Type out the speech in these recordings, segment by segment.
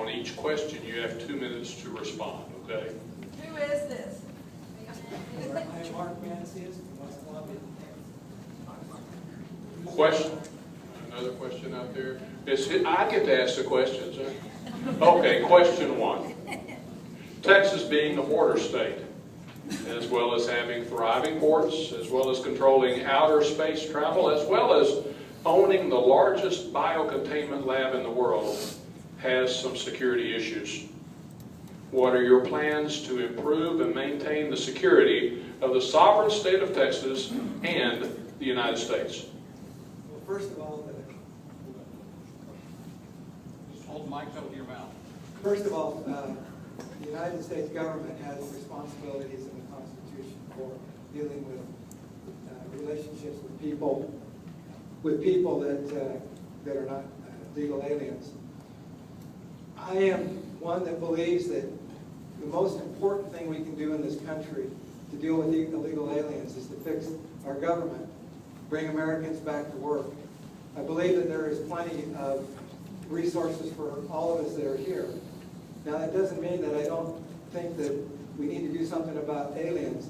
On each question, you have 2 minutes to respond, okay? Who is this? I'm Mark Mansius from West Columbia. Question? Another question out there? I get to ask the questions, huh? Okay, question 1. Texas being a border state, as well as having thriving ports, as well as controlling outer space travel, as well as owning the largest biocontainment lab in the world, has some security issues. What are your plans to improve and maintain the security of the sovereign state of Texas and the United States? Well, first of all, Just hold the mic up to your mouth. the United States government has responsibilities in the Constitution for dealing with relationships with people that are not legal aliens. I am one that believes that the most important thing we can do in this country to deal with illegal aliens is to fix our government, bring Americans back to work. I believe that there is plenty of resources for all of us that are here. Now, that doesn't mean that I don't think that we need to do something about aliens.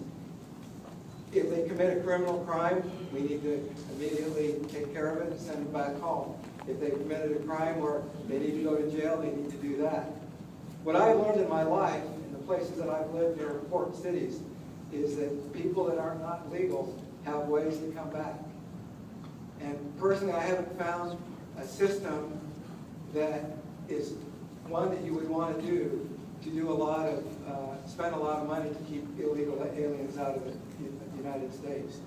If they commit a criminal crime, we need to immediately take care of it and send them back home. If they committed a crime where they need to go to jail, they need to do that. What I've learned in my life, in the places that I've lived near important cities, is that people that are not legal have ways to come back. And personally, I haven't found a system that is one that you would want to do a lot of, spend a lot of money to keep illegal aliens out of the United States.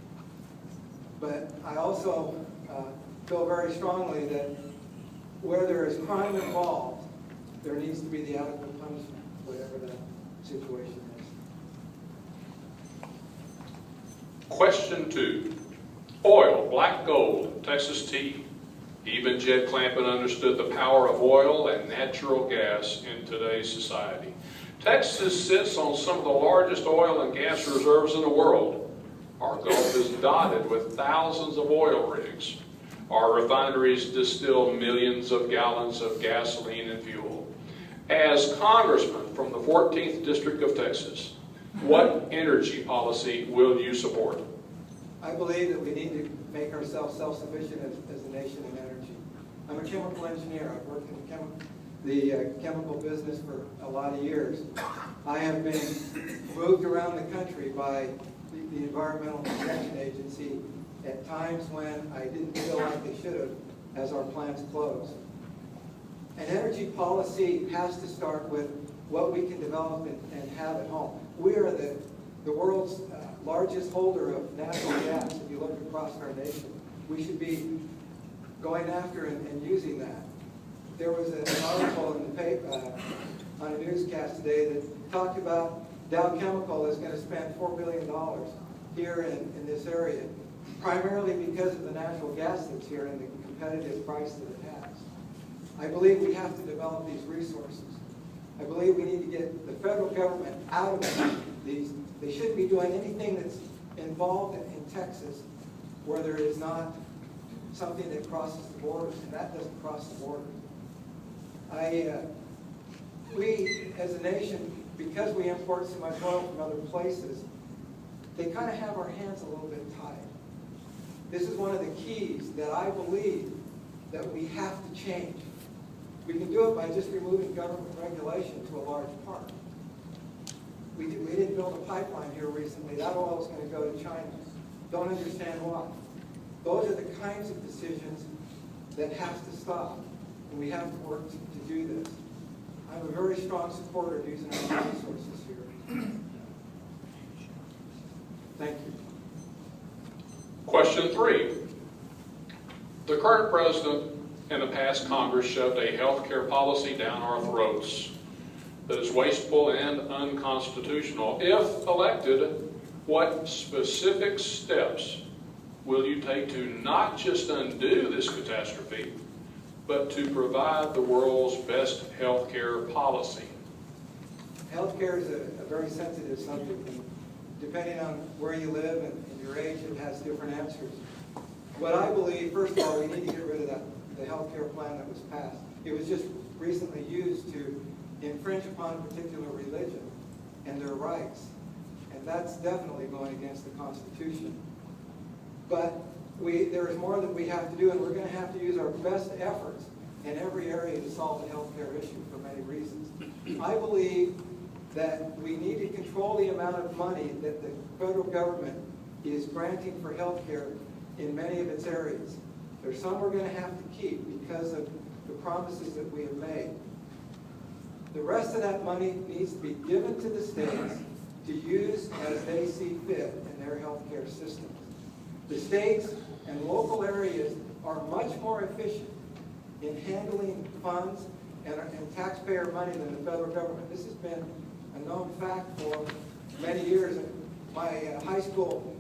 But I also feel very strongly that where there is crime involved, there needs to be the adequate punishment, whatever that situation is. Question 2. Oil, black gold, Texas tea. Even Jed Clampett understood the power of oil and natural gas in today's society. Texas sits on some of the largest oil and gas reserves in the world. Our Gulf is dotted with thousands of oil rigs. Our refineries distill millions of gallons of gasoline and fuel. As Congressman from the 14th District of Texas, what energy policy will you support? I believe that we need to make ourselves self-sufficient as a nation in energy. I'm a chemical engineer. I've worked in the chemical business for a lot of years. I have been moved around the country by the Environmental Protection Agency at times when I didn't feel like they should have as our plants closed. And energy policy has to start with what we can develop and have at home. We are the world's largest holder of natural gas if you look across our nation. We should be going after and using that. There was an article in the paper, on a newscast today that talked about Dow Chemical is going to spend $4 billion here in this area, primarily because of the natural gas that's here and the competitive price that it has. I believe we have to develop these resources. I believe we need to get the federal government out of these. They shouldn't be doing anything that's involved in Texas where there is not something that crosses the border, and that doesn't cross the border. We, as a nation, because we import so much oil from other places, they kind of have our hands a little bit tied. This is one of the keys that I believe that we have to change. We can do it by just removing government regulation to a large part. We didn't build a pipeline here recently. That oil is going to go to China. Don't understand why. Those are the kinds of decisions that have to stop, and we have to work to do this. I'm a very strong supporter of using our resources here. Thank you. Question 3. The current president and the past Congress shoved a health care policy down our throats that is wasteful and unconstitutional. If elected, what specific steps will you take to not just undo this catastrophe, but to provide the world's best health care policy? Health care is a very sensitive subject, and depending on where you live and your age, it has different answers. What I believe, first of all, we need to get rid of the health care plan that was passed. It was just recently used to infringe upon a particular religion and their rights. And that's definitely going against the Constitution. But there is more that we have to do, and we're going to have to use our best efforts in every area to solve the health care issue for many reasons. I believe that we need to control the amount of money that the federal government is granting for health care in many of its areas. There's some we're going to have to keep because of the promises that we have made. The rest of that money needs to be given to the states to use as they see fit in their health care systems. The states and local areas are much more efficient in handling funds and taxpayer money than the federal government. This has been a known fact for many years. My high school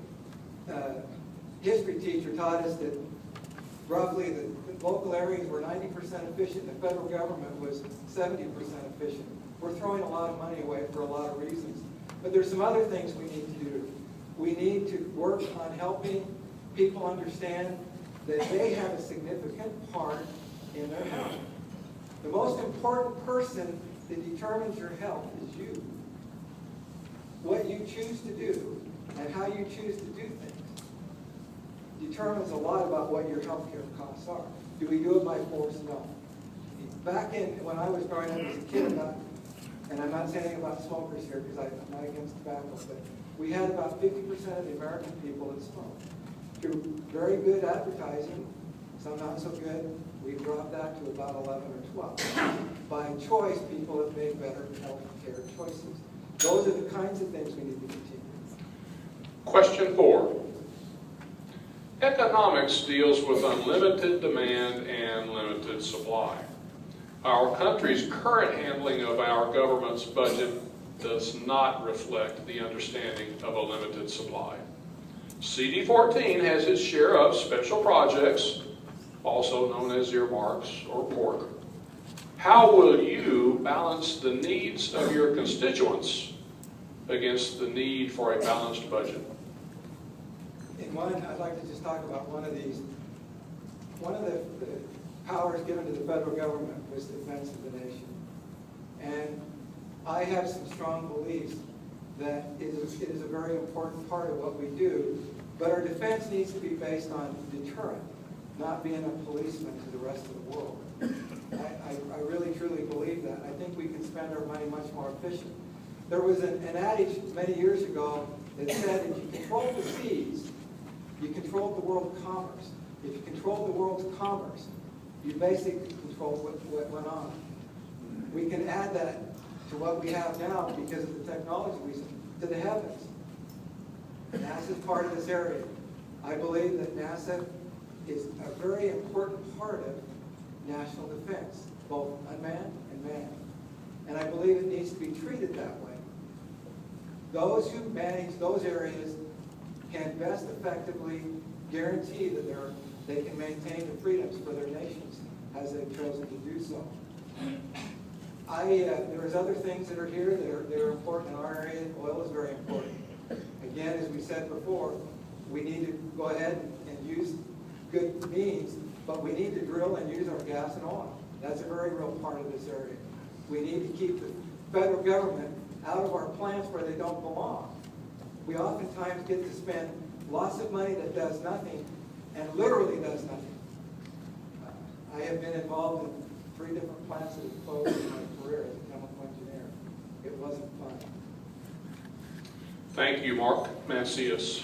history teacher taught us that roughly the local areas were 90% efficient and the federal government was 70% efficient. We're throwing a lot of money away for a lot of reasons. But there's some other things we need to do. We need to work on helping people understand that they have a significant part in their health. The most important person that determines your health is you. What you choose to do and how you choose to do things determines a lot about what your health care costs are. Do we do it by force? No. Back when I was growing up as a kid, and I'm not saying anything about smokers here because I'm not against tobacco, but we had about 50% of the American people that smoked. Through very good advertising, some not so good, we dropped that to about 11 or 12. By choice, people have made better health care choices. Those are the kinds of things we need to continue. Question 4. Economics deals with unlimited demand and limited supply. Our country's current handling of our government's budget does not reflect the understanding of a limited supply. CD14 has its share of special projects, also known as earmarks or pork. How will you balance the needs of your constituents against the need for a balanced budget? In one, I'd like to just talk about one of these. One of the powers given to the federal government was defense of the nation. And I have some strong beliefs that it is a very important part of what we do, but our defense needs to be based on deterrent, not being a policeman to the rest of the world. I really, truly believe that. I think we can spend our money much more efficient. There was an adage many years ago that said if you control the seas, you control the world of commerce. If you control the world's commerce, you basically control what went on. We can add that to what we have now because of the technology we see, to the heavens. NASA is part of this area. I believe that NASA is a very important part of national defense, both unmanned and manned. And I believe it needs to be treated that way. Those who manage those areas can best effectively guarantee that they can maintain the freedoms for their nations as they've chosen to do so. There's other things that are here that are important in our area. Oil is very important. Again, as we said before, we need to go ahead and use good means, but we need to drill and use our gas and oil. That's a very real part of this area. We need to keep the federal government out of our plants where they don't belong. We oftentimes get to spend lots of money that does nothing, and literally does nothing. I have been involved in 3 different plants that have closed in my career as a chemical engineer. It wasn't fun. Thank you, Mark Mansius.